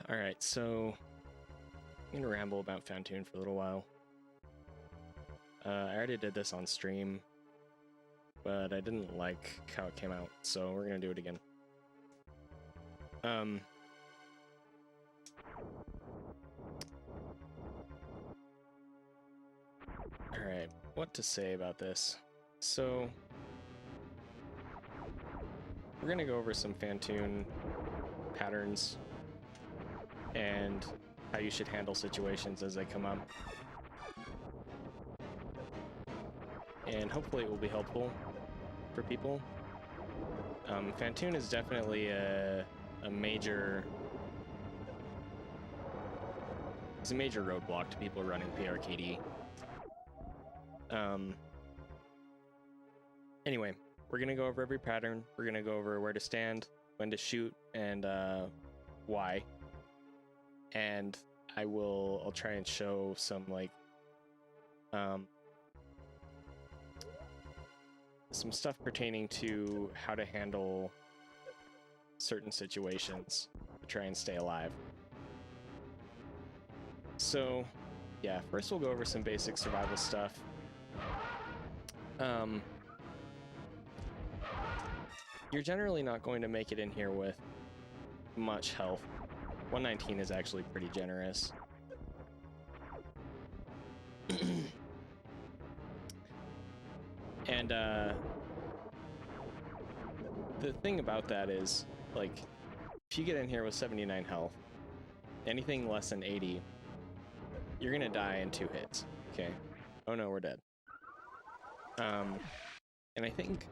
Alright, so I'm gonna ramble about Phantoon for a little while. I already did this on stream, but I didn't like how it came out, so we're gonna do it again. Alright, what to say about this? So, we're gonna go over some Phantoon patterns and how you should handle situations as they come up. And hopefully it will be helpful for people. Phantoon is definitely a major... It's a major roadblock to people running PRKD. Anyway, we're gonna go over every pattern. We're gonna go over where to stand, when to shoot, and why. And I'll try and show some like some stuff pertaining to how to handle certain situations to try and stay alive. So yeah, first we'll go over some basic survival stuff. You're generally not going to make it in here with much health. 119 is actually pretty generous. And the thing about that is, like, if you get in here with 79 health, anything less than 80, you're gonna die in 2 hits. Okay. Oh no, we're dead. And I think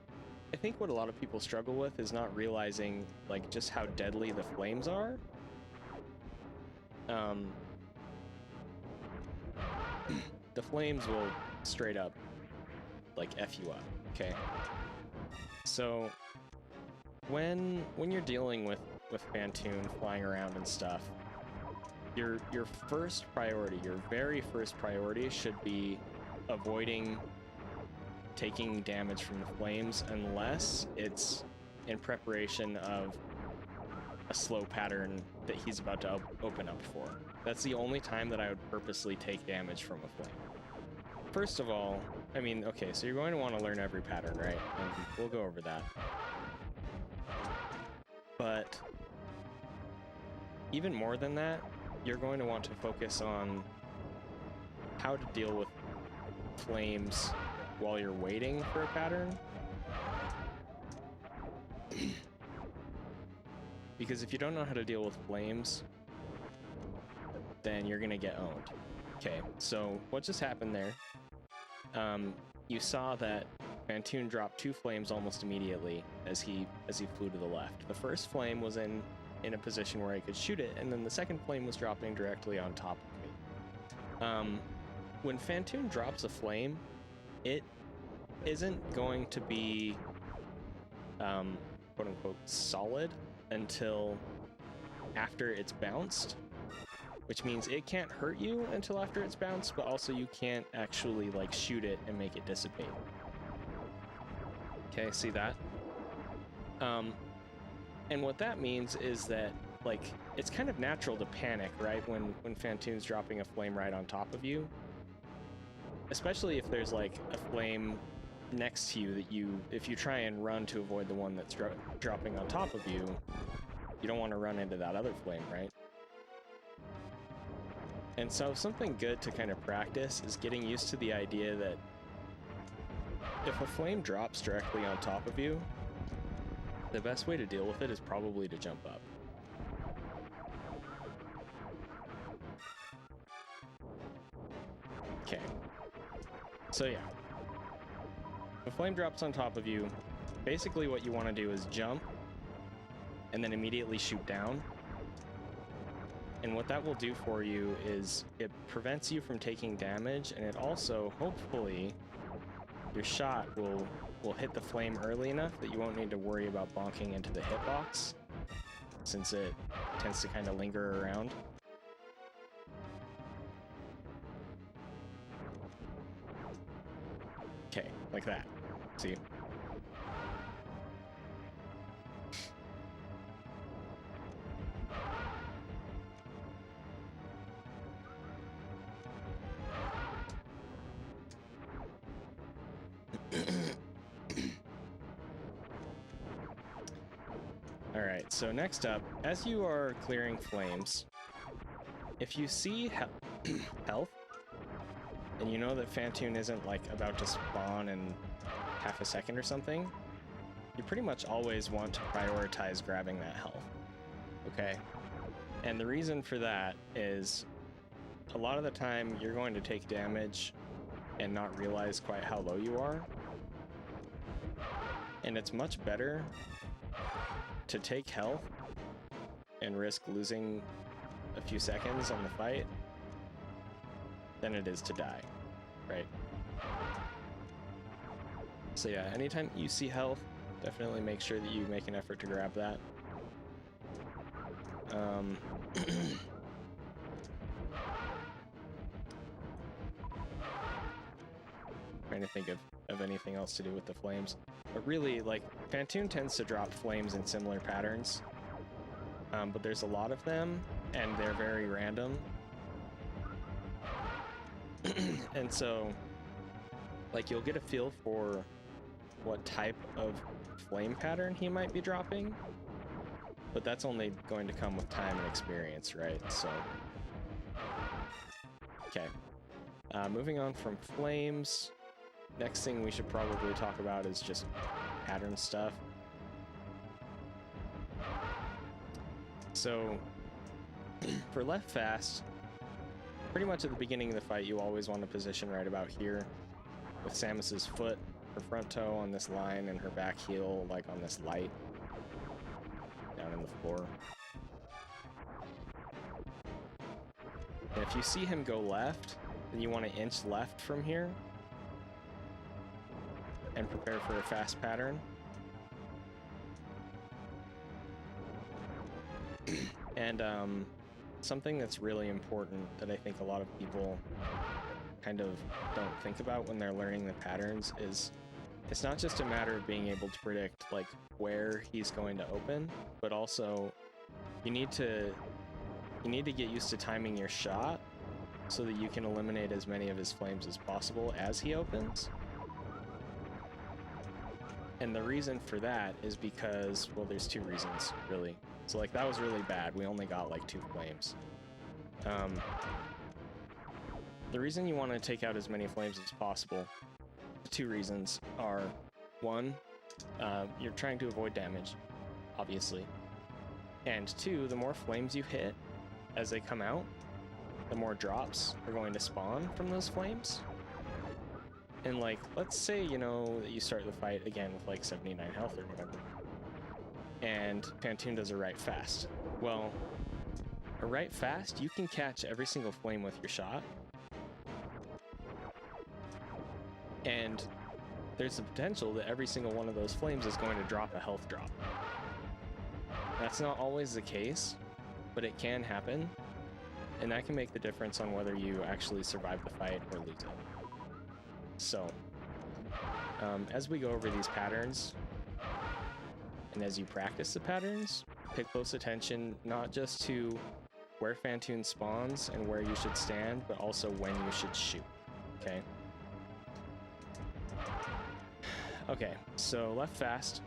what a lot of people struggle with is not realizing, like, just how deadly the flames are. The flames will straight up, like, F you up, okay? So, when you're dealing with Phantoon flying around and stuff, your first priority, your very first priority should be avoiding taking damage from the flames unless it's in preparation of a slow pattern that he's about to open up for. That's the only time that I would purposely take damage from a flame. First of all, I mean, okay, so you're going to want to learn every pattern, right? And we'll go over that. But even more than that, you're going to want to focus on how to deal with flames while you're waiting for a pattern. Because if you don't know how to deal with flames, then you're gonna get owned. Okay, so what just happened there? You saw that Phantoon dropped 2 flames almost immediately as he flew to the left. The first flame was in a position where I could shoot it, and then the second flame was dropping directly on top of me. When Phantoon drops a flame, it isn't going to be quote-unquote solid until after it's bounced, which means it can't hurt you until after it's bounced, but also you can't actually, like, shoot it and make it dissipate. Okay, see that? And what that means is that, like, it's kind of natural to panic, right, when Phantoon's dropping a flame right on top of you. Especially if there's, like, a flame next to you that if you try and run to avoid the one that's dropping on top of you, you don't want to run into that other flame, right? And so something good to kind of practice is getting used to the idea that if a flame drops directly on top of you, the best way to deal with it is probably to jump up. Okay. So yeah. If a flame drops on top of you, basically what you want to do is jump and then immediately shoot down. And what that will do for you is it prevents you from taking damage, and it also, hopefully, your shot will hit the flame early enough that you won't need to worry about bonking into the hitbox, since it tends to kind of linger around. Okay, like that. See? Alright, so next up, as you are clearing flames, if you see health, and you know that Phantoon isn't like about to spawn in half a second or something, you pretty much always want to prioritize grabbing that health, okay? And the reason for that is a lot of the time you're going to take damage and not realize quite how low you are. And it's much better to take health and risk losing a few seconds on the fight than it is to die, right? So yeah, anytime you see health, definitely make sure that you make an effort to grab that. Trying to think of anything else to do with the flames. But really, like, Phantoon tends to drop flames in similar patterns. But there's a lot of them, and they're very random. And so, like, you'll get a feel for what type of flame pattern he might be dropping, but that's only going to come with time and experience, right? So, okay. Moving on from flames, next thing we should probably talk about is just pattern stuff. So, for left fast, pretty much at the beginning of the fight, you always want to position right about here, with Samus's foot, her front toe on this line, and her back heel like on this light down in the floor. And if you see him go left, then you want to inch left from here and prepare for a fast pattern. And something that's really important that I think a lot of people kind of don't think about when they're learning the patterns is it's not just a matter of being able to predict like where he's going to open, but also you need to get used to timing your shot so that you can eliminate as many of his flames as possible as he opens. And the reason for that is because, well, there's two reasons, really. So, like, that was really bad. We only got, like, 2 flames. The reason you want to take out as many flames as possible, 2 reasons are, 1, you're trying to avoid damage, obviously. And 2, the more flames you hit as they come out, the more drops are going to spawn from those flames. And, like, let's say, you know, that you start the fight again with, like, 79 health or whatever, and Phantoon does a right fast. Well, a right fast, you can catch every single flame with your shot. And there's the potential that every single one of those flames is going to drop a health drop. That's not always the case, but it can happen, and that can make the difference on whether you actually survive the fight or lose it. So, as we go over these patterns, and as you practice the patterns, pay close attention not just to where Phantoon spawns and where you should stand, but also when you should shoot, okay? Okay, so left fast.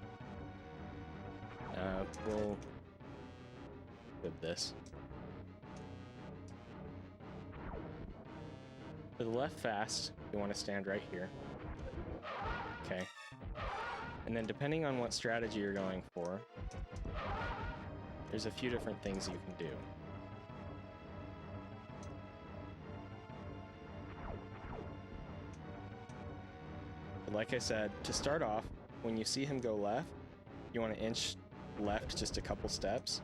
We'll do this. For the left fast, you want to stand right here. Okay. And then depending on what strategy you're going for, there's a few different things you can do. But like I said, to start off, when you see him go left, you want to inch left just a couple steps.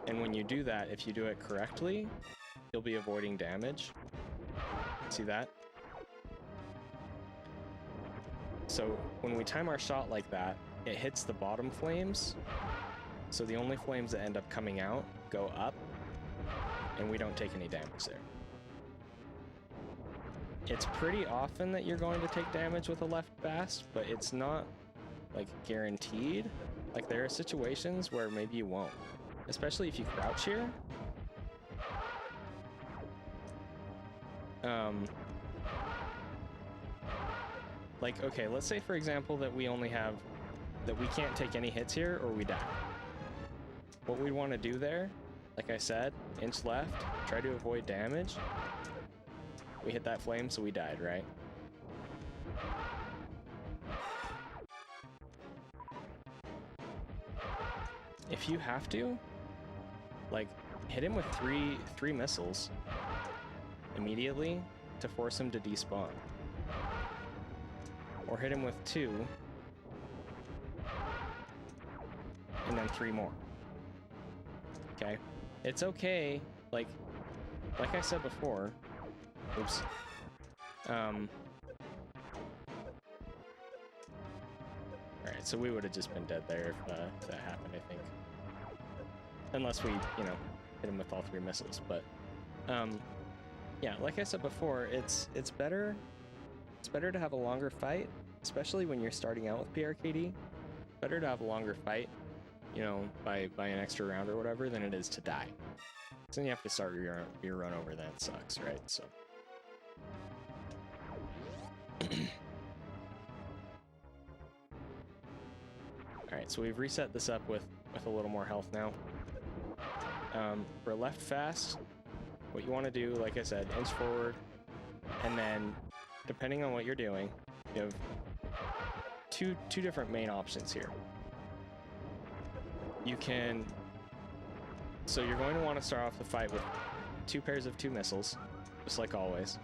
And when you do that, if you do it correctly, you'll be avoiding damage. See that? So when we time our shot like that, it hits the bottom flames. So the only flames that end up coming out go up, and we don't take any damage there. It's pretty often that you're going to take damage with a left fast, but it's not like guaranteed. Like there are situations where maybe you won't, especially if you crouch here. Like, okay, let's say for example that we only have that we can't take any hits here or we die. What we want to do there, like I said, inch left, try to avoid damage. We hit that flame, so we died, right? If you have to, like, hit him with three missiles immediately to force him to despawn. Or hit him with 2, and then 3 more. Okay? It's okay, like I said before, oops. Alright, so we would have just been dead there if that happened, I think. Unless we, you know, hit him with all 3 missiles, but yeah, like I said before, it's better to have a longer fight, especially when you're starting out with PRKD. Better to have a longer fight, you know, by an extra round or whatever, than it is to die. So then you have to start your run over, that sucks, right? So alright, so we've reset this up with a little more health now. For left fast, what you want to do, like I said, inch forward, and then depending on what you're doing, you have two different main options here. You can, so you're going to want to start off the fight with 2 pairs of 2 missiles, just like always.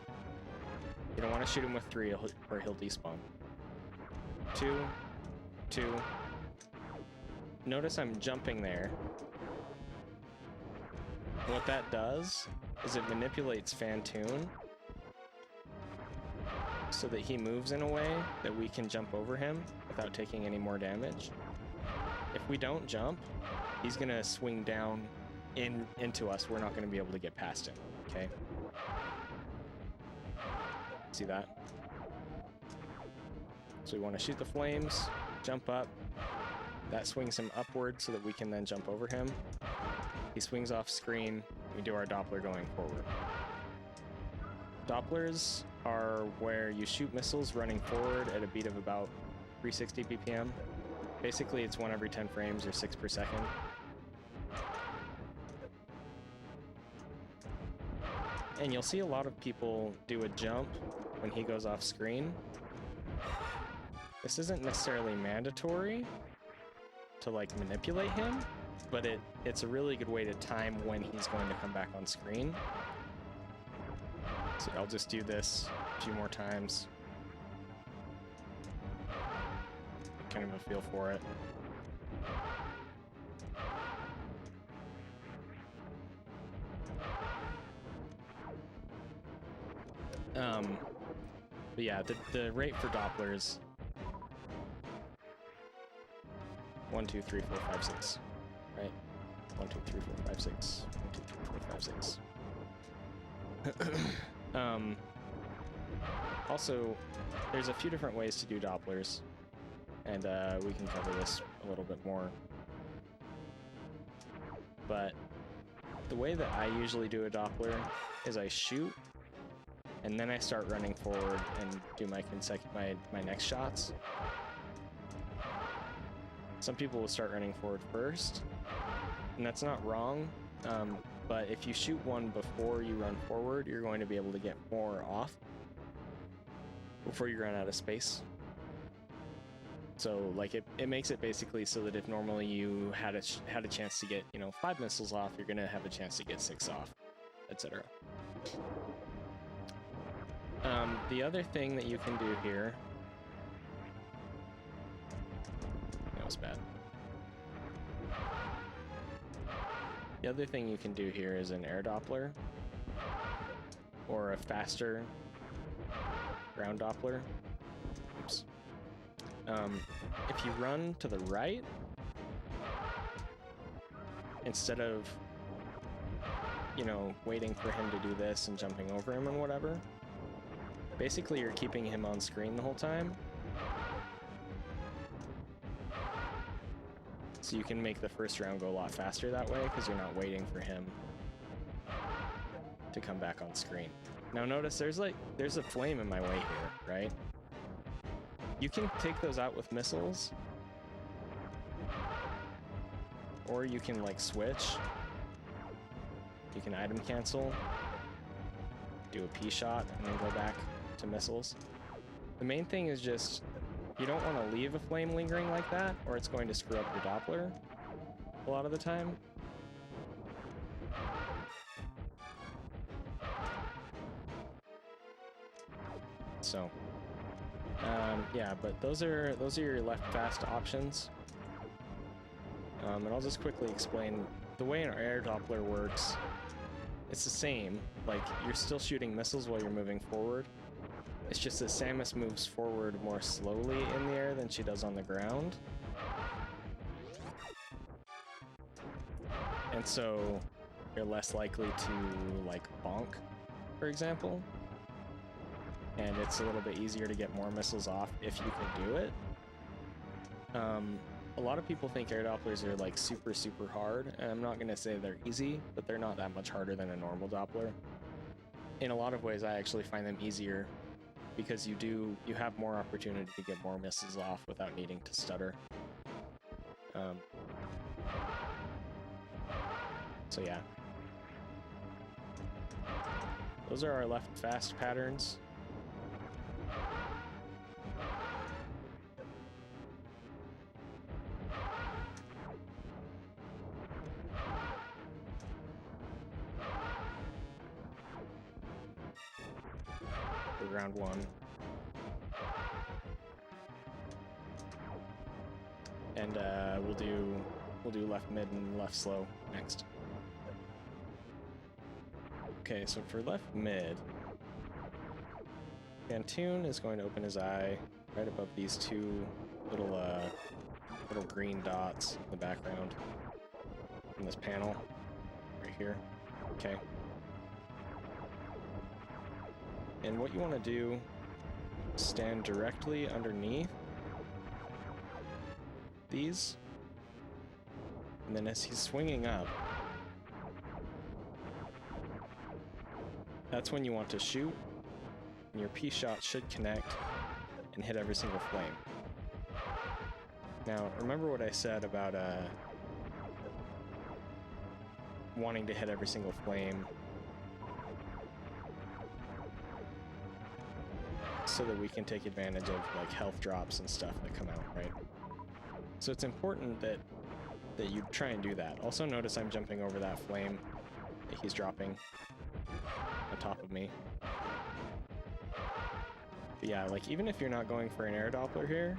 You don't want to shoot him with 3 or he'll despawn. 2, 2. Notice I'm jumping there. What that does is it manipulates Phantoon so that he moves in a way that we can jump over him without taking any more damage. If we don't jump, he's gonna swing down into us. We're not gonna be able to get past him, okay? See that? So we want to shoot the flames, jump up. That swings him upward so that we can then jump over him. He swings off screen. We do our Doppler going forward. Dopplers are where you shoot missiles running forward at a beat of about 360 BPM. Basically, it's 1 every 10 frames or 6 per second. And you'll see a lot of people do a jump when he goes off screen. This isn't necessarily mandatory to like manipulate him, but it's a really good way to time when he's going to come back on screen. So I'll just do this a few more times. Kind of a feel for it. But yeah, the rate for Dopplers 1, 2, 3, 4, 5, 6, right? 1, 2, 3, 4, 5, 6. 1, 2, 3, 4, 5, 6. Also, there's a few different ways to do Dopplers, and we can cover this a little bit more. But the way that I usually do a Doppler is I shoot, and then I start running forward and do my next shots. Some people will start running forward first, and that's not wrong, but if you shoot one before you run forward, you're going to be able to get more off before you run out of space. So like it makes it basically so that if normally you had a chance to get, you know, 5 missiles off, you're gonna have a chance to get 6 off, etc. The other thing that you can do here, that was bad. The other thing you can do here is an air Doppler or a faster ground Doppler. Oops. If you run to the right, instead of, you know, waiting for him to do this and jumping over him and whatever, basically you're keeping him on screen the whole time. So you can make the first round go a lot faster that way because you're not waiting for him to come back on screen. Now notice there's a flame in my way here, right? You can take those out with missiles, Or you can like switch. You can item cancel, do a P shot, and then go back to missiles. The main thing is just, you don't want to leave a flame lingering like that, or it's going to screw up your Doppler a lot of the time. So, yeah, but those are your left fast options. And I'll just quickly explain the way an air Doppler works. It's the same, like you're still shooting missiles while you're moving forward. It's just that Samus moves forward more slowly in the air than she does on the ground. And so you're less likely to like bonk, for example. And it's a little bit easier to get more missiles off if you can do it. A lot of people think air Dopplers are like super hard, and I'm not gonna say they're easy, but they're not that much harder than a normal Doppler. In a lot of ways, I actually find them easier because you have more opportunity to get more missiles off without needing to stutter. So yeah. Those are our left fast patterns. For round one. And we'll do left mid and left slow next. Okay, so for left mid, Phantoon is going to open his eye right above these two little green dots in the background in this panel right here. Okay. And what you want to do is stand directly underneath these, and then as he's swinging up, that's when you want to shoot, and your P shot should connect and hit every single flame. Now, remember what I said about wanting to hit every single flame so that we can take advantage of like health drops and stuff that come out, right? So it's important that you try and do that. Also notice I'm jumping over that flame that he's dropping on top of me. But yeah, like even if you're not going for an air Doppler here,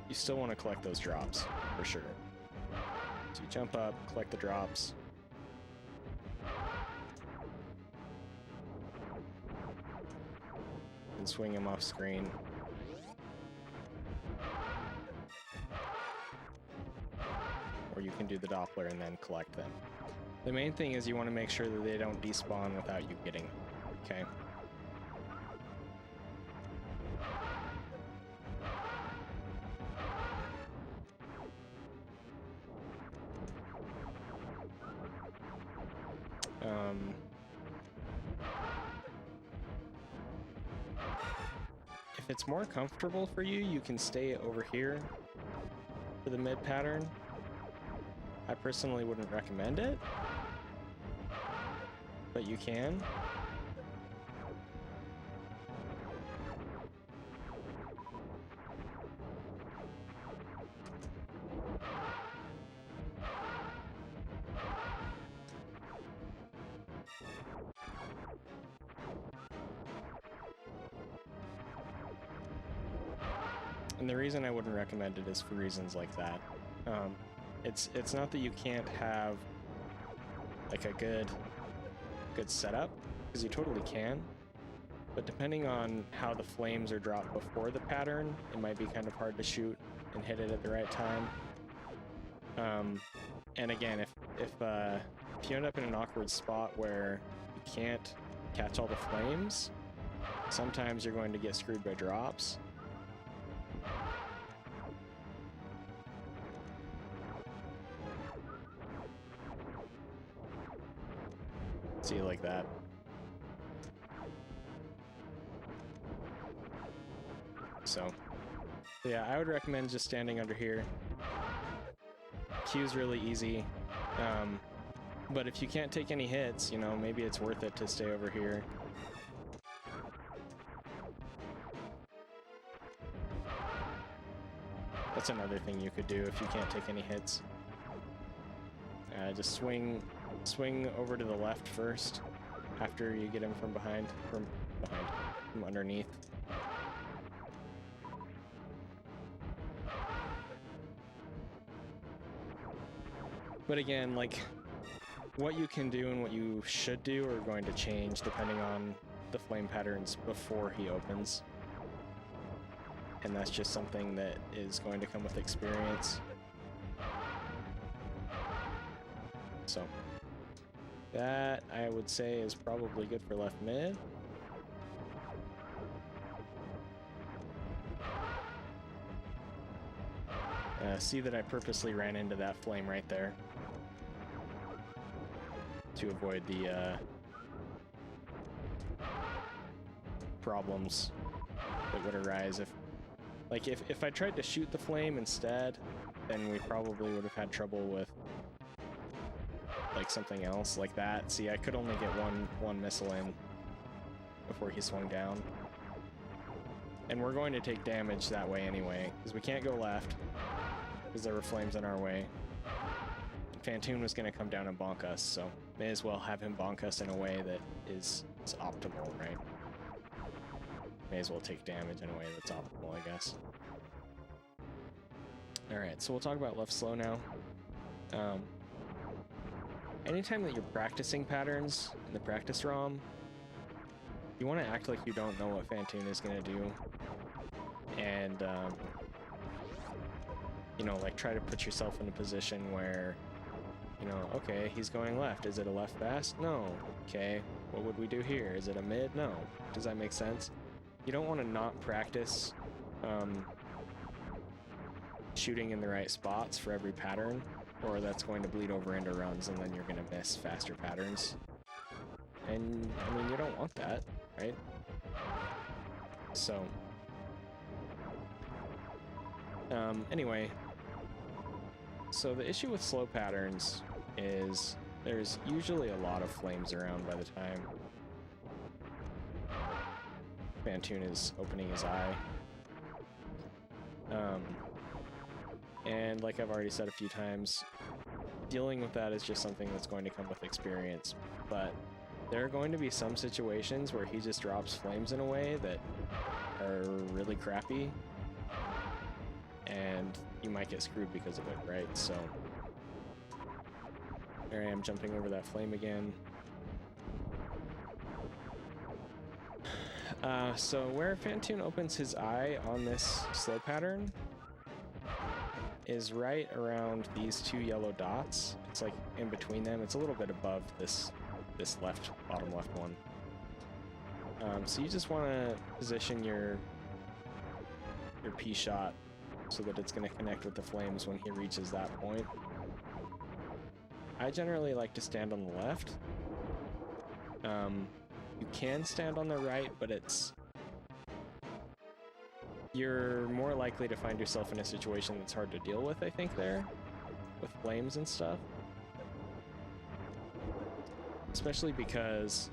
you still want to collect those drops, for sure. So you jump up, collect the drops. And swing him off screen. Or you can do the Doppler and then collect them. The main thing is you want to make sure that they don't despawn without you getting them, okay? If it's more comfortable for you, you can stay over here for the mid pattern. I personally wouldn't recommend it, but you can. And the reason I wouldn't recommend it is for reasons like that. It's not that you can't have like a good setup, because you totally can, but depending on how the flames are dropped before the pattern, it might be kind of hard to shoot and hit it at the right time. And again, if you end up in an awkward spot where you can't catch all the flames, sometimes you're going to get screwed by drops. See it like that. So So yeah, I would recommend just standing under here. Q's really easy. But if you can't take any hits, you know, maybe it's worth it to stay over here. That's another thing you could do if you can't take any hits. Just swing over to the left first, after you get him from underneath. But again, like, what you can do and what you should do are going to change depending on the flame patterns before he opens. And that's just something that is going to come with experience. So, that, I would say, is probably good for left mid. See that I purposely ran into that flame right there to avoid the problems that would arise if I tried to shoot the flame instead, then we probably would have had trouble with like something else like that. See, I could only get one missile in before he swung down. And we're going to take damage that way anyway, because we can't go left, because there were flames in our way. Phantoon was going to come down and bonk us, so may as well have him bonk us in a way that is optimal, right? May as well take damage in a way that's optimal, I guess. Alright, so we'll talk about left slow now. Anytime that you're practicing patterns in the practice ROM, you want to act like you don't know what Phantoon is going to do. And, you know, like, try to put yourself in a position where, you know, okay, he's going left. Is it a left fast? No. Okay, what would we do here? Is it a mid? No. Does that make sense? You don't want to not practice shooting in the right spots for every pattern, or that's going to bleed over into runs, and then you're going to miss faster patterns. And, I mean, you don't want that, right? So, anyway, so the issue with slow patterns is there's usually a lot of flames around by the time Phantoon is opening his eye. And like I've already said a few times, dealing with that is just something that's going to come with experience. But there are going to be some situations where he just drops flames in a way that are really crappy, and you might get screwed because of it, right? So there I am jumping over that flame again. So where Phantoon opens his eye on this slow pattern is right around these two yellow dots. It's like in between them. It's a little bit above this bottom left one. So you just want to position your P shot so that it's going to connect with the flames when he reaches that point. I generally like to stand on the left. You can stand on the right, but you're more likely to find yourself in a situation that's hard to deal with, I think, there, with flames and stuff. Especially because,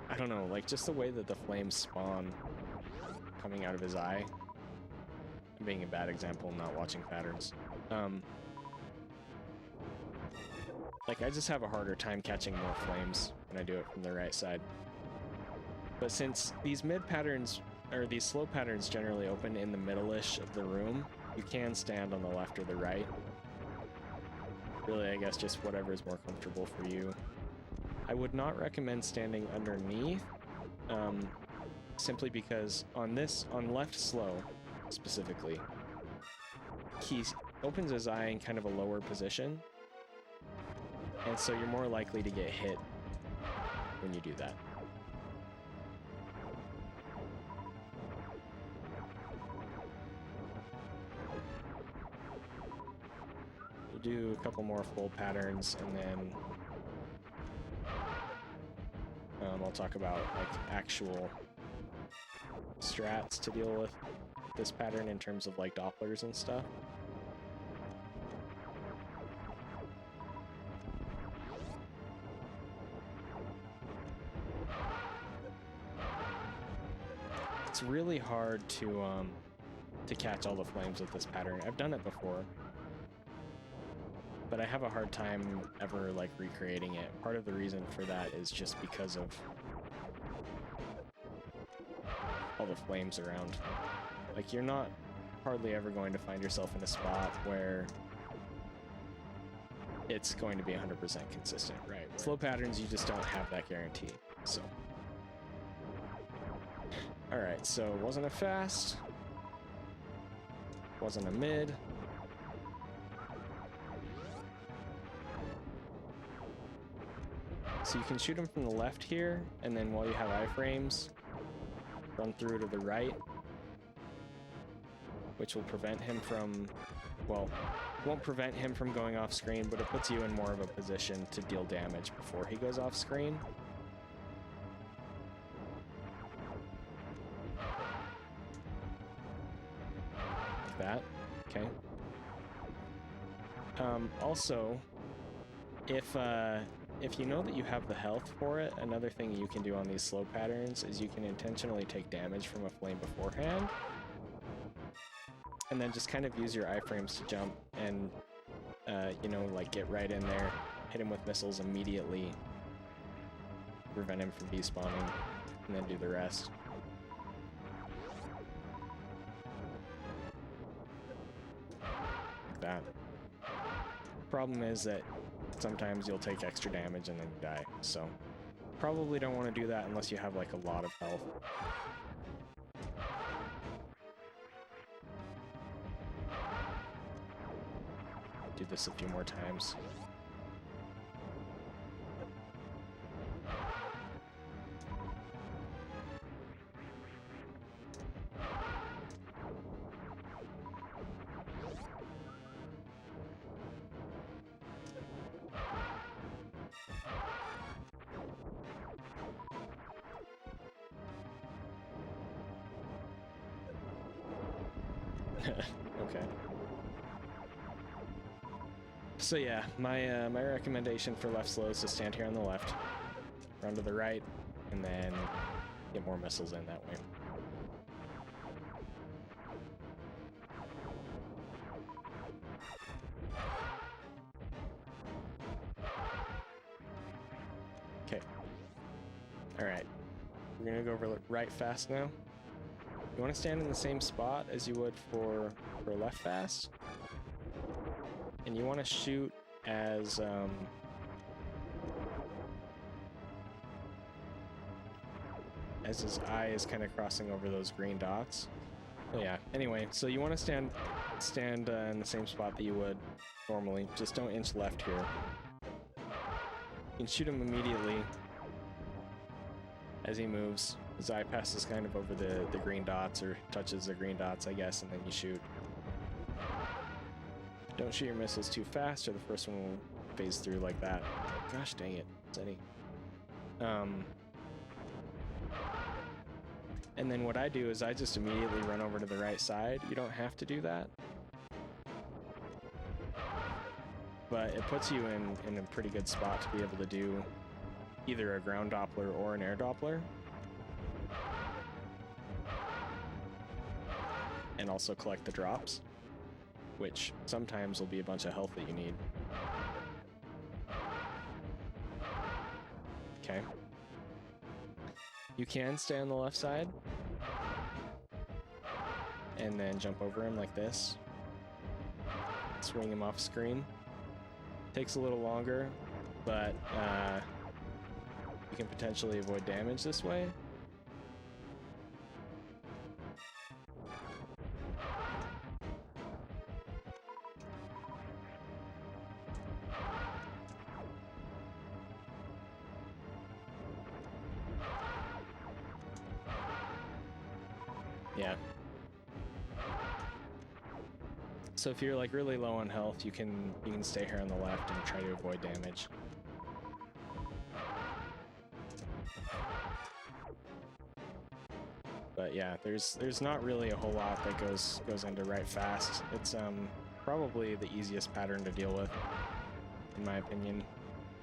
I don't know, like, just the way that the flames spawn coming out of his eye. I'm being a bad example, not watching patterns. Like, I just have a harder time catching more flames when I do it from the right side. But since these mid patterns, or these slow patterns generally open in the middle-ish of the room, you can stand on the left or the right. Really, I guess just whatever is more comfortable for you. I would not recommend standing underneath, simply because on left slow, specifically, he opens his eye in kind of a lower position, and so you're more likely to get hit when you do that. We'll do a couple more full patterns, and then I'll talk about like actual strats to deal with this pattern in terms of like Dopplers and stuff. It's really hard to catch all the flames with this pattern. I've done it before, but I have a hard time ever like recreating it. Part of the reason for that is just because of all the flames around. Like, you're not hardly ever going to find yourself in a spot where it's going to be 100% consistent, right? Slow patterns, you just don't have that guarantee, so. Alright, so it wasn't a fast, wasn't a mid. So you can shoot him from the left here, and then while you have iframes, run through to the right, which will prevent him from, well, won't prevent him from going off screen, but it puts you in more of a position to deal damage before he goes off screen. Like that, okay. Also, if you know that you have the health for it, another thing you can do on these slow patterns is you can intentionally take damage from a flame beforehand, and then just kind of use your iframes to jump and, you know, like get right in there, hit him with missiles immediately, prevent him from despawning, and then do the rest. Like that. Problem is that sometimes you'll take extra damage and then you die, so probably don't want to do that unless you have like a lot of health. Do this a few more times. Okay. So yeah, my recommendation for left slow is to stand here on the left, run to the right, and then get more missiles in that way. Okay. Alright. We're gonna go over right fast now. You want to stand in the same spot as you would for left fast, and you want to shoot as his eye is kind of crossing over those green dots. Oh yeah. Anyway, so you want to stand in the same spot that you would normally. Just don't inch left here. You can shoot him immediately as he moves. His eye passes kind of over the green dots, or touches the green dots, I guess, and then you shoot. Don't shoot your missiles too fast, or the first one will phase through like that. Gosh dang it, Zeni. And then what I do is I just immediately run over to the right side. You don't have to do that, but it puts you in a pretty good spot to be able to do either a ground Doppler or an air Doppler. And also collect the drops, which sometimes will be a bunch of health that you need. Okay. You can stay on the left side and then jump over him like this. Swing him off screen. Takes a little longer, but you can potentially avoid damage this way. Yeah. So if you're like really low on health, you can stay here on the left and try to avoid damage. But But yeah, there's not really a whole lot that goes into right fast. It's probably the easiest pattern to deal with, in my opinion. You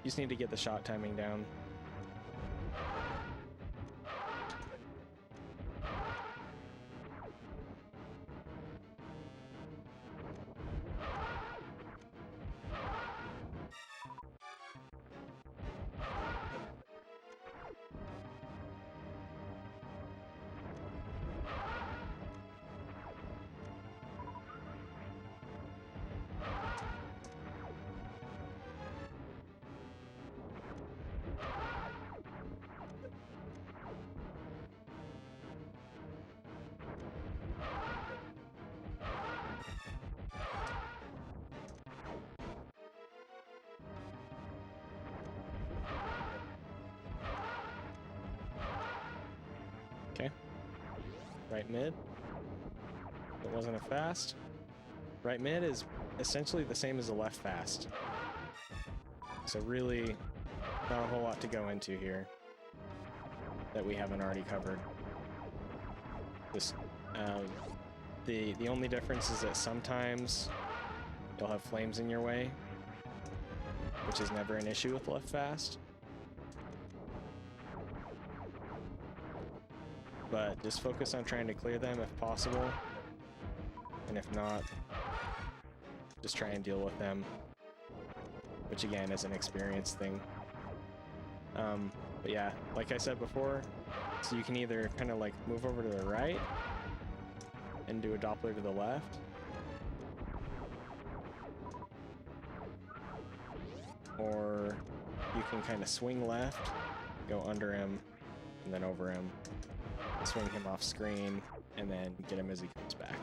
just need to get the shot timing down. Okay. Right mid. It wasn't a fast. Right mid is essentially the same as a left fast. So really, not a whole lot to go into here that we haven't already covered. Just, the only difference is that sometimes you'll have flames in your way, which is never an issue with left fast. But just focus on trying to clear them if possible, and if not, just try and deal with them, which again is an experience thing. But yeah, like I said before, so you can either kind of like move over to the right and do a Doppler to the left, or you can kind of swing left, go under him, and then over him, swing him off screen, and then get him as he comes back.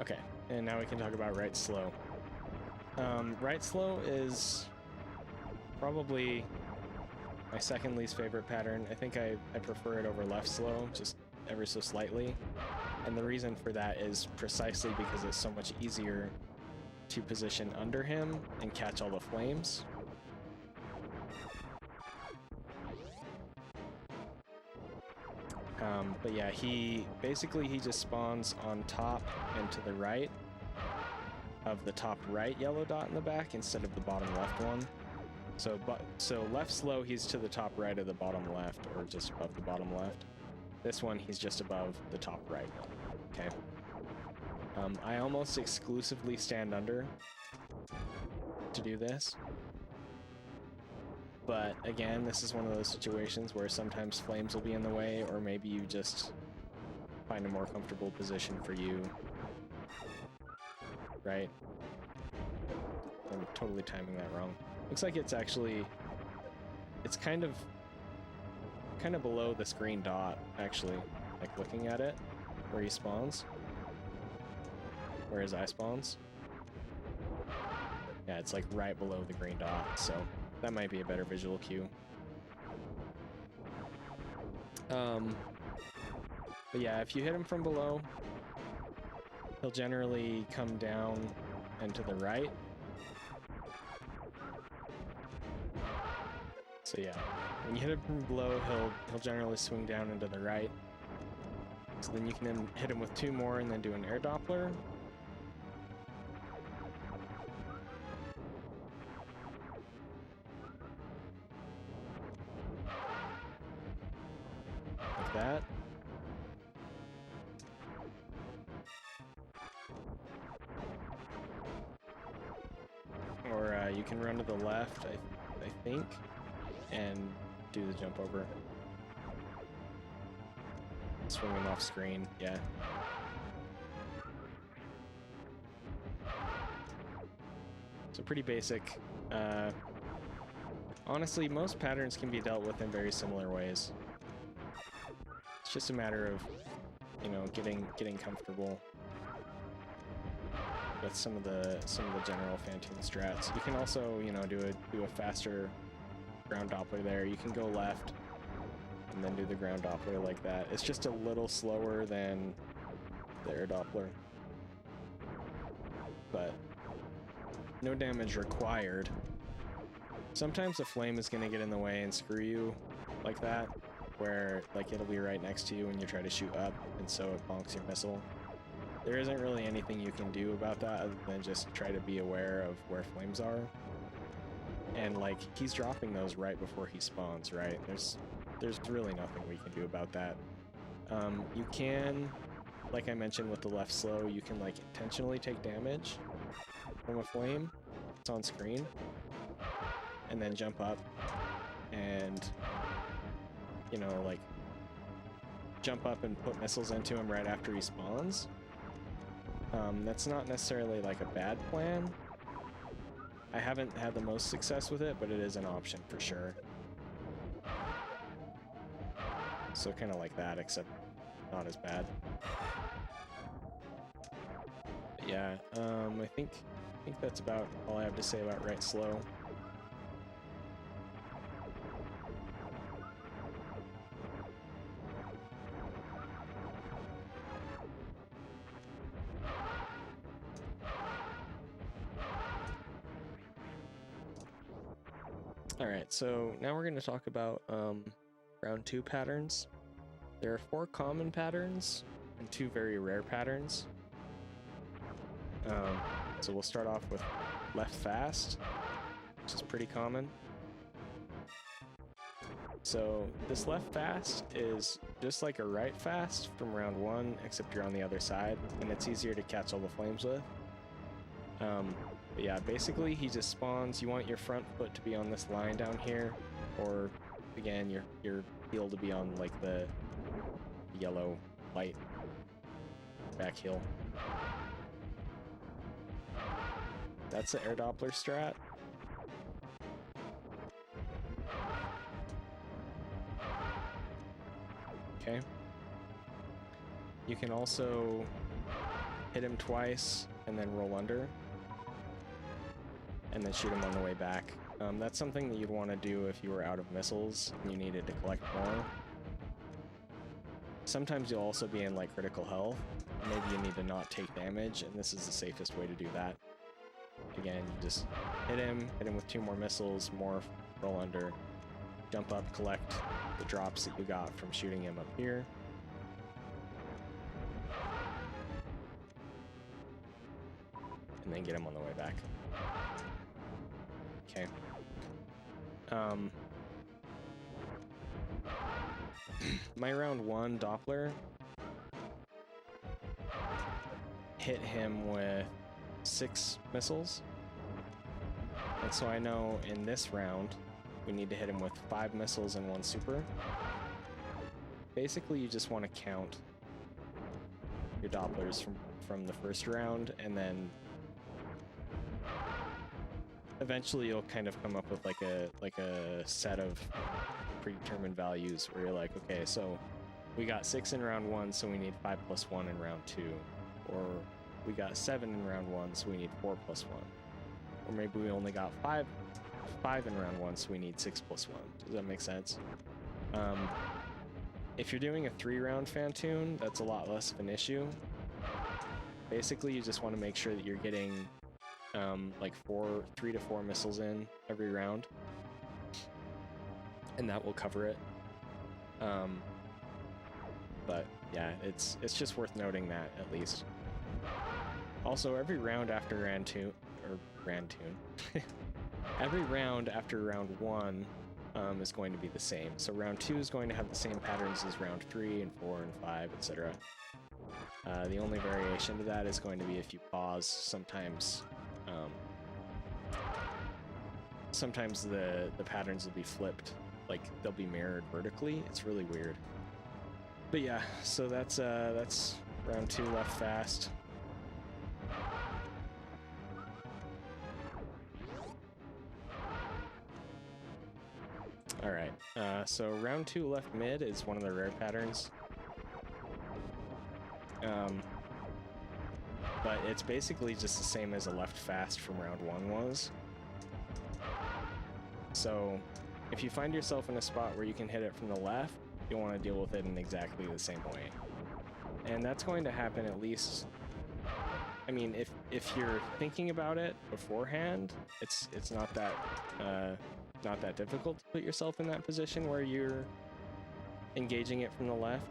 Okay, and now we can talk about right slow. Right slow is probably my second least favorite pattern. I think I prefer it over left slow, just ever so slightly. And the reason for that is precisely because it's so much easier to position under him and catch all the flames. But yeah, he just spawns on top and to the right of the top right yellow dot in the back instead of the bottom left one. So left slow, he's to the top right of the bottom left, or just above the bottom left. This one, he's just above the top right one. Okay. I almost exclusively stand under to do this. But again, this is one of those situations where sometimes flames will be in the way, or maybe you just find a more comfortable position for you. Right? I'm totally timing that wrong. Looks like it's actually, it's kind of below this green dot, actually, like looking at it, where he spawns, where his eye spawns. Yeah, it's like right below the green dot, so that might be a better visual cue. But yeah, if you hit him from below, he'll generally come down and to the right. So yeah, when you hit him from below, he'll generally swing down and to the right. So then you can then hit him with two more and then do an air Doppler. Like that. Or you can run to the left, I think, and do the jump over. Swing him off screen, yeah. So pretty basic. Honestly, most patterns can be dealt with in very similar ways. It's just a matter of, you know, getting comfortable. That's some of the general Phantoon strats. You can also, you know, do a faster ground Doppler there. You can go left and then do the ground Doppler like that. It's just a little slower than the air Doppler, but no damage required. Sometimes the flame is going to get in the way and screw you like that, where like it'll be right next to you when you try to shoot up, and so it bonks your missile. There isn't really anything you can do about that other than just try to be aware of where flames are. And like, he's dropping those right before he spawns, right? There's really nothing we can do about that. You can, like I mentioned with the left slow, you can like intentionally take damage from a flame. It's on screen. And then jump up and, you know, like, jump up and put missiles into him right after he spawns. That's not necessarily like a bad plan. I haven't had the most success with it, but it is an option for sure. So kind of like that, except not as bad. But yeah, I think that's about all I have to say about right slow. Alright, so now we're going to talk about round 2 patterns. There are 4 common patterns and 2 very rare patterns. So we'll start off with left fast, which is pretty common. So this left fast is just like a right fast from round 1, except you're on the other side, and it's easier to catch all the flames with. But yeah, basically he just spawns. You want your front foot to be on this line down here, or again, your heel to be on like the yellow light back heel. That's the air Doppler strat. Okay. You can also hit him twice and then roll under, and then shoot him on the way back. That's something that you'd want to do if you were out of missiles and you needed to collect more. Sometimes you'll also be in like critical health, and maybe you need to not take damage, and this is the safest way to do that. Again, you just hit him with 2 more missiles, morph, roll under, jump up, collect the drops that you got from shooting him up here. And then get him on the way back. Okay. My round 1 Doppler hit him with 6 missiles. And so I know in this round, we need to hit him with 5 missiles and 1 super. Basically, you just want to count your Dopplers from the first round, and then eventually you'll kind of come up with like a set of predetermined values where you're like, okay, so we got 6 in round 1, so we need 5 plus 1 in round 2. Or we got 7 in round 1, so we need 4 plus 1. Or maybe we only got 5 in round 1, so we need 6 plus 1. Does that make sense? If you're doing a 3-round Phantoon, that's a lot less of an issue. Basically, you just want to make sure that you're getting like 3 to 4 missiles in every round, and that will cover it. But yeah, it's just worth noting that at least. Also, every round after every round after round 1 is going to be the same. So round 2 is going to have the same patterns as round 3 and 4 and 5, etc. The only variation to that is going to be if you pause. Sometimes the patterns will be flipped, like they'll be mirrored vertically. It's really weird. But yeah, so that's round 2 left fast. Alright, so round 2 left mid is one of the rare patterns. but it's basically just the same as a left fast from round 1 was. So if you find yourself in a spot where you can hit it from the left, you'll want to deal with it in exactly the same way. And that's going to happen at least, I mean, if you're thinking about it beforehand, it's not that difficult to put yourself in that position where you're engaging it from the left.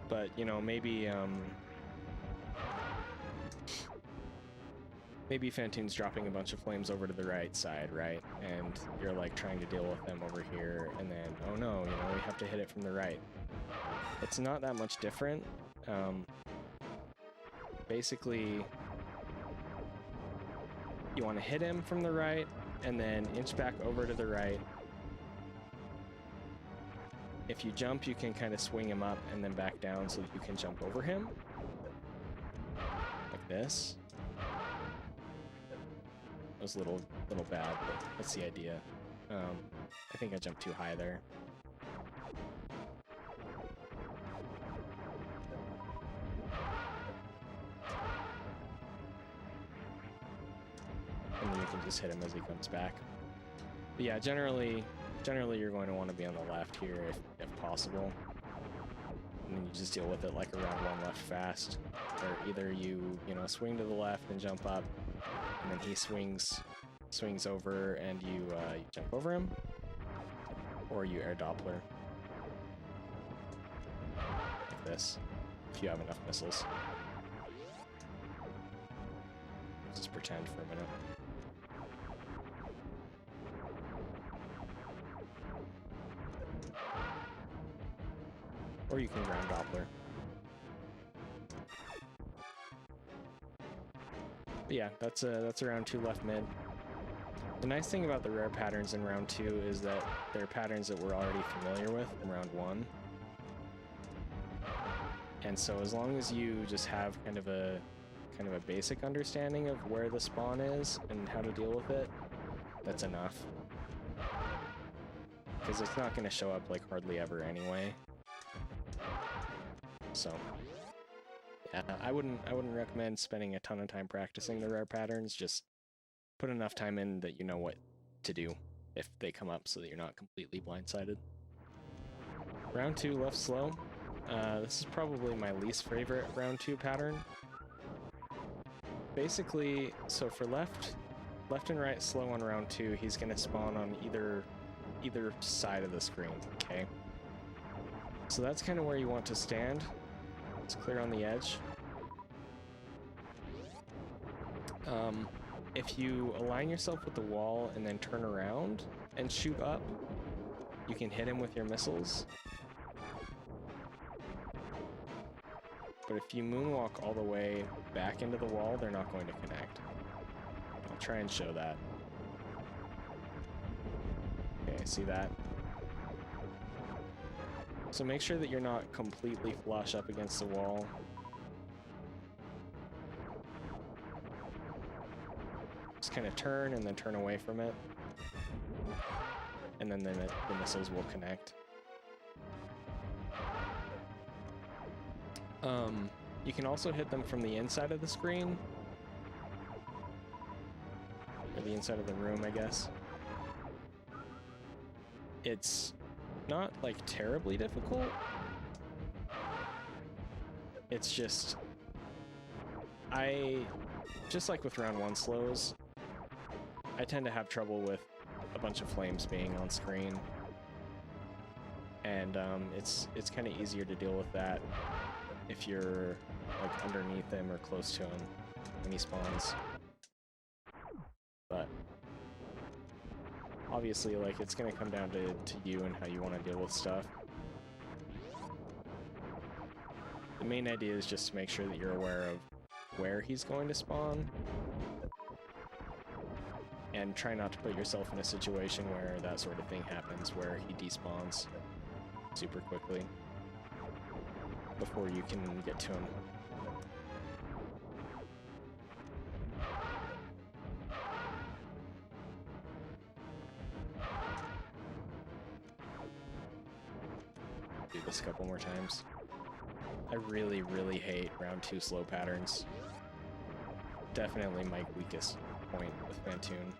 But, you know, maybe Phantoon's dropping a bunch of flames over to the right side, right? And you're like trying to deal with them over here, and then, oh no, you know, you have to hit it from the right. It's not that much different. Basically, you want to hit him from the right, and then inch back over to the right. If you jump, you can kind of swing him up and then back down so that you can jump over him. Like this. That was a little bad, but that's the idea. I think I jumped too high there. And then you can just hit him as he comes back. But yeah, generally you're going to want to be on the left here if possible. And then you just deal with it like a round 1 left fast. Or either you know, swing to the left and jump up, and then he swings over and you jump over him, or you air Doppler. Like this, if you have enough missiles. Just pretend for a minute. Or you can ground Doppler. But yeah, that's a round 2 left mid. The nice thing about the rare patterns in round 2 is that they're patterns that we're already familiar with in round 1. And so as long as you just have kind of a basic understanding of where the spawn is and how to deal with it, that's enough. Because it's not going to show up like hardly ever anyway. So yeah, I wouldn't recommend spending a ton of time practicing the rare patterns. Just put enough time in that you know what to do if they come up so that you're not completely blindsided. Round 2 left slow. This is probably my least favorite round 2 pattern. Basically, so for left and right slow on round 2, he's going to spawn on either side of the screen, okay? So that's kind of where you want to stand. It's clear on the edge. If you align yourself with the wall and then turn around and shoot up, you can hit him with your missiles. But if you moonwalk all the way back into the wall, they're not going to connect. I'll try and show that. Okay, see that? So make sure that you're not completely flush up against the wall. Just kind of turn and then turn away from it. And then the missiles will connect. You can also hit them from the inside of the screen. Or the inside of the room, I guess. It's not, like, terribly difficult. It's just... just like with round 1 slows, I tend to have trouble with a bunch of flames being on screen. And it's kind of easier to deal with that if you're like underneath him or close to him when he spawns. But obviously, like, it's gonna come down to you and how you want to deal with stuff. The main idea is just to make sure that you're aware of where he's going to spawn, and try not to put yourself in a situation where that sort of thing happens, where he despawns super quickly before you can get to him. Do this a couple more times. I really, really hate round 2 slow patterns. Definitely my weakest point with Phantoon.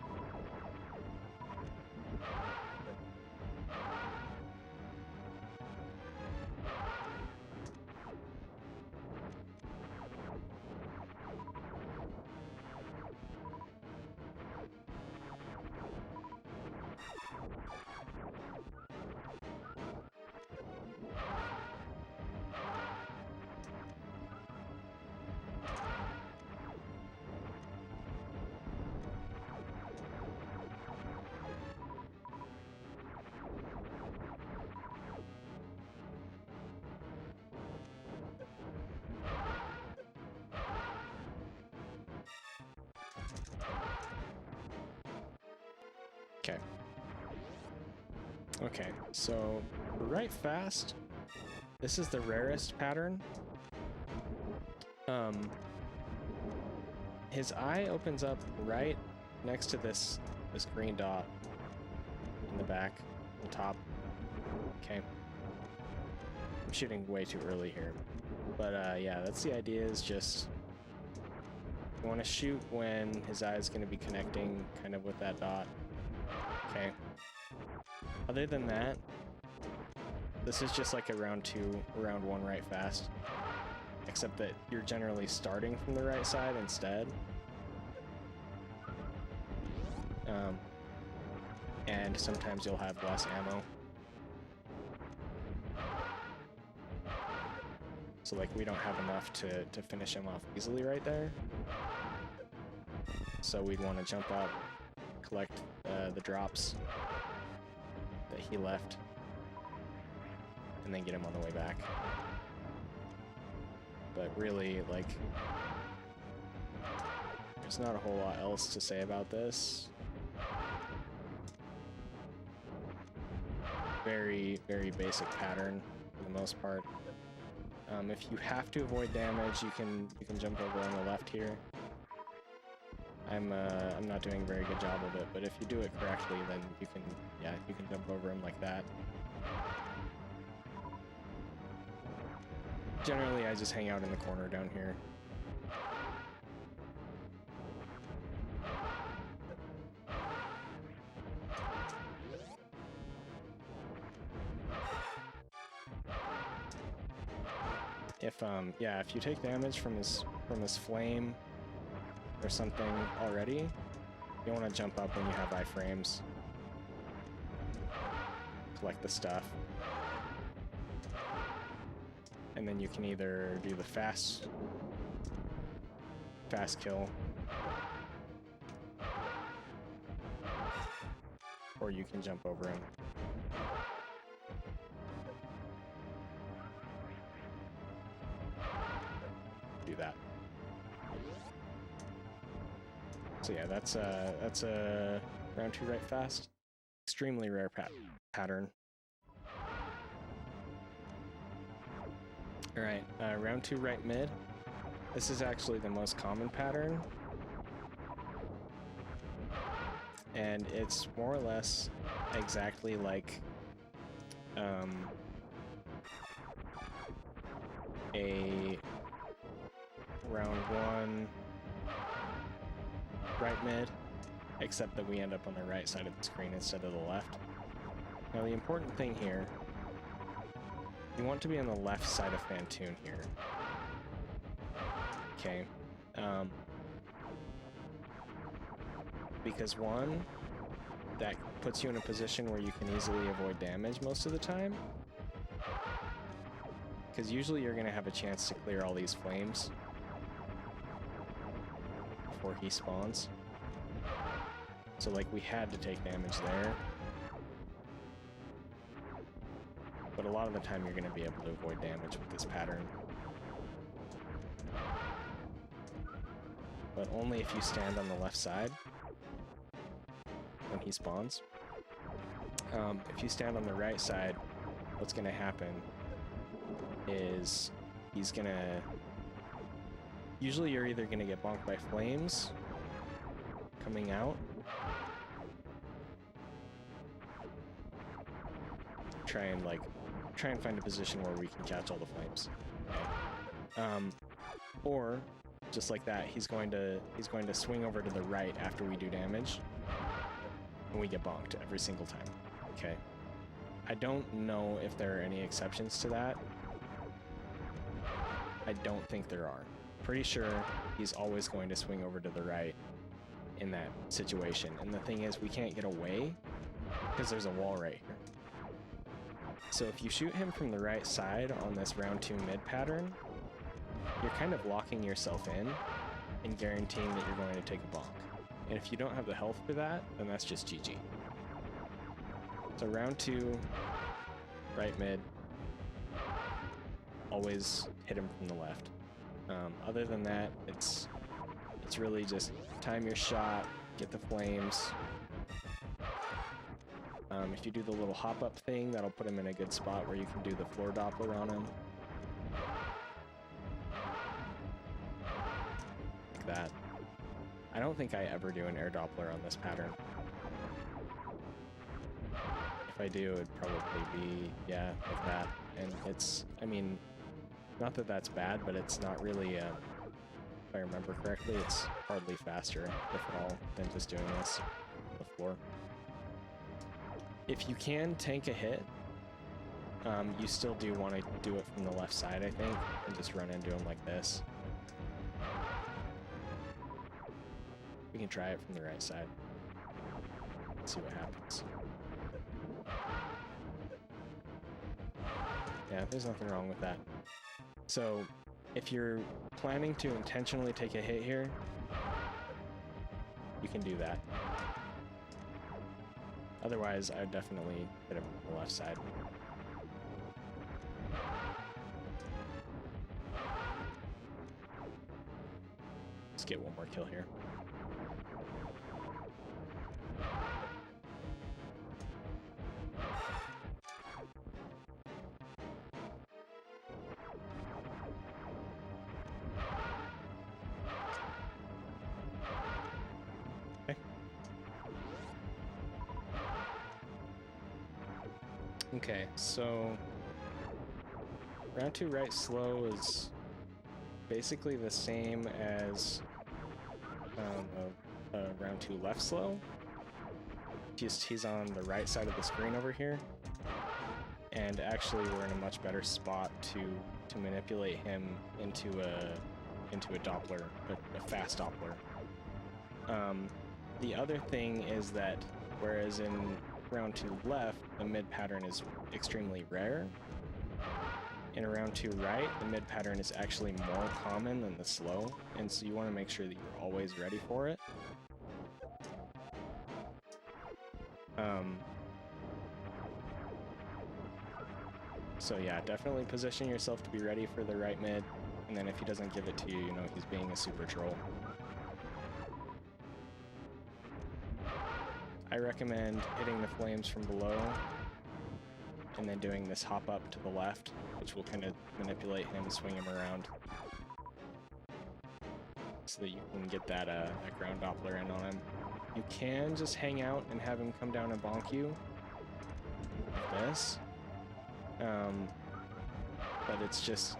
Okay. Okay, so right fast, this is the rarest pattern. His eye opens up right next to this green dot in the back, on top. Okay. I'm shooting way too early here. But yeah, that's the idea, is just you want to shoot when his eye is going to be connecting kind of with that dot. Okay. Other than that, this is just like a round 2, round 1 right fast. Except that you're generally starting from the right side instead. And sometimes you'll have less ammo. So like we don't have enough to finish him off easily right there. So we'd want to jump up, collect the drops that he left, and then get him on the way back. But really, like, there's not a whole lot else to say about this. Very, very basic pattern for the most part. If you have to avoid damage, you can jump over on the left here. I'm not doing a very good job of it, but if you do it correctly, then you can jump over him like that. Generally, I just hang out in the corner down here. If you take damage from his flame or something already, you want to jump up when you have iframes. Collect the stuff. And then you can either do the fast kill, or you can jump over him. Do that. So yeah, that's a round 2 right fast. Extremely rare pattern. Alright, round 2 right mid. This is actually the most common pattern. And it's more or less exactly like a round 1 right mid, except that we end up on the right side of the screen instead of the left. Now the important thing here, you want to be on the left side of Phantoon here. Okay. Because one, that puts you in a position where you can easily avoid damage most of the time. Because usually you're going to have a chance to clear all these flames before he spawns. So like we had to take damage there. But a lot of the time you're going to be able to avoid damage with this pattern. But only if you stand on the left side when he spawns. If you stand on the right side, what's going to happen is he's going to... Usually you're either going to get bonked by flames coming out. Try and find a position where we can catch all the flames. Or just like that, he's going to swing over to the right after we do damage, and we get bonked every single time. Okay. I don't know if there are any exceptions to that. I don't think there are. Pretty sure he's always going to swing over to the right in that situation. And the thing is, we can't get away because there's a wall right here. So if you shoot him from the right side on this round 2 mid pattern, you're kind of locking yourself in and guaranteeing that you're going to take a bonk. And if you don't have the health for that, then that's just GG. So round 2, right mid, always hit him from the left. Other than that, it's really just time your shot, get the flames. If you do the little hop-up thing, that'll put him in a good spot where you can do the floor Doppler on him. Like that. I don't think I ever do an air Doppler on this pattern. If I do, it'd probably be, yeah, like that. And it's, I mean, not that that's bad, but it's not really, if I remember correctly, it's hardly faster, if at all, than just doing this on the floor. If you can tank a hit, you still do want to do it from the left side, I think, and just run into him like this. We can try it from the right side. Let's see what happens. Yeah, there's nothing wrong with that. So, if you're planning to intentionally take a hit here, you can do that. Otherwise, I would definitely hit him from the left side. Let's get one more kill here. Okay, so round 2 right slow is basically the same as round 2 left slow. Just he's on the right side of the screen over here, and actually we're in a much better spot to manipulate him into a Doppler, a fast Doppler. The other thing is that whereas in round 2 left, the mid pattern is extremely rare. In round 2 right, the mid pattern is actually more common than the slow, and so you want to make sure that you're always ready for it. So yeah, definitely position yourself to be ready for the right mid, and then if he doesn't give it to you, you know he's being a super troll. I recommend hitting the flames from below and then doing this hop up to the left, which will kind of manipulate him, swing him around so that you can get that ground Doppler in on him. You can just hang out and have him come down and bonk you like this, but it's just,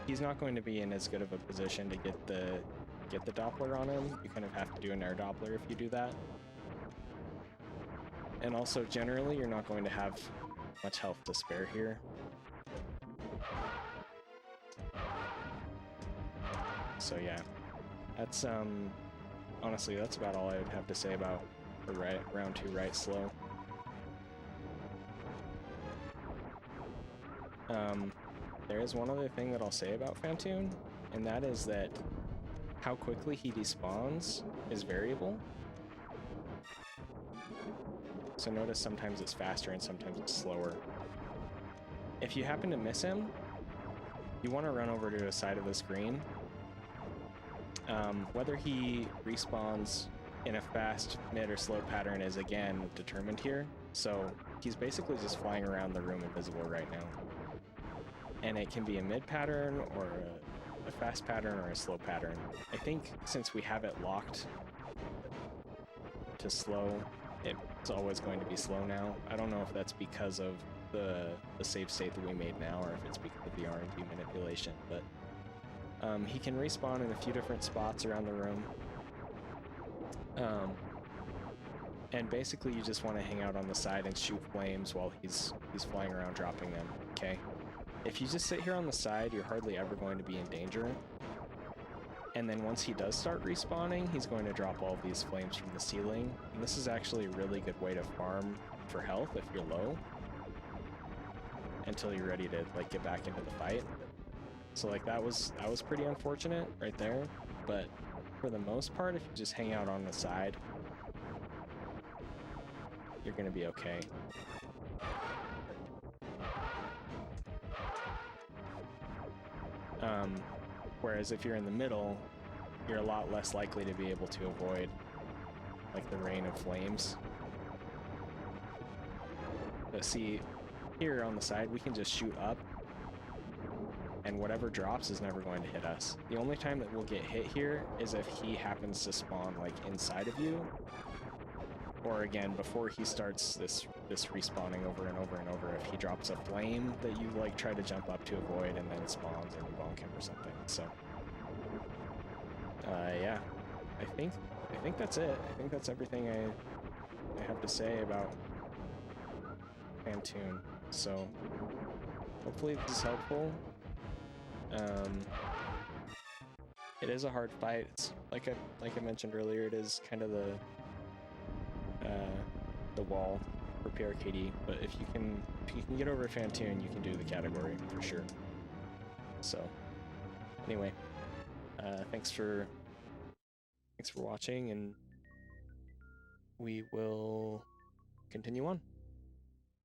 he's not going to be in as good of a position to get the Doppler on him. You kind of have to do an air Doppler if you do that. And also, generally, you're not going to have much health to spare here. So yeah, that's, honestly, that's about all I would have to say about the round 2 right slow. There is one other thing that I'll say about Phantoon, and that is that how quickly he despawns is variable. So notice sometimes it's faster and sometimes it's slower. If you happen to miss him, you want to run over to the side of the screen. Whether he respawns in a fast, mid, or slow pattern is again determined here. So he's basically just flying around the room invisible right now. And it can be a mid pattern or a fast pattern or a slow pattern. I think since we have it locked to slow, it's always going to be slow now. I don't know if that's because of the save state that we made now, or if it's because of the RNG manipulation, but he can respawn in a few different spots around the room. And basically you just want to hang out on the side and shoot flames while he's flying around dropping them, okay? If you just sit here on the side, you're hardly ever going to be in danger. And then once he does start respawning, he's going to drop all of these flames from the ceiling. And this is actually a really good way to farm for health if you're low, until you're ready to like get back into the fight. So like that was pretty unfortunate right there, but for the most part, if you just hang out on the side, you're gonna be okay. Whereas if you're in the middle, you're a lot less likely to be able to avoid like the rain of flames. But see, here on the side, we can just shoot up, and whatever drops is never going to hit us. The only time that we'll get hit here is if he happens to spawn like inside of you, or again, before he starts this respawning over and over and over, if he drops a flame that you like try to jump up to avoid and then spawns and you bonk him or something. So yeah, I think that's it. I think that's everything I have to say about Phantoon. So hopefully this is helpful. It is a hard fight. It's like I mentioned earlier, it is kind of the wall for PRKD, but if you can get over Phantoon, you can do the category for sure. So anyway, thanks for watching, and we will continue on.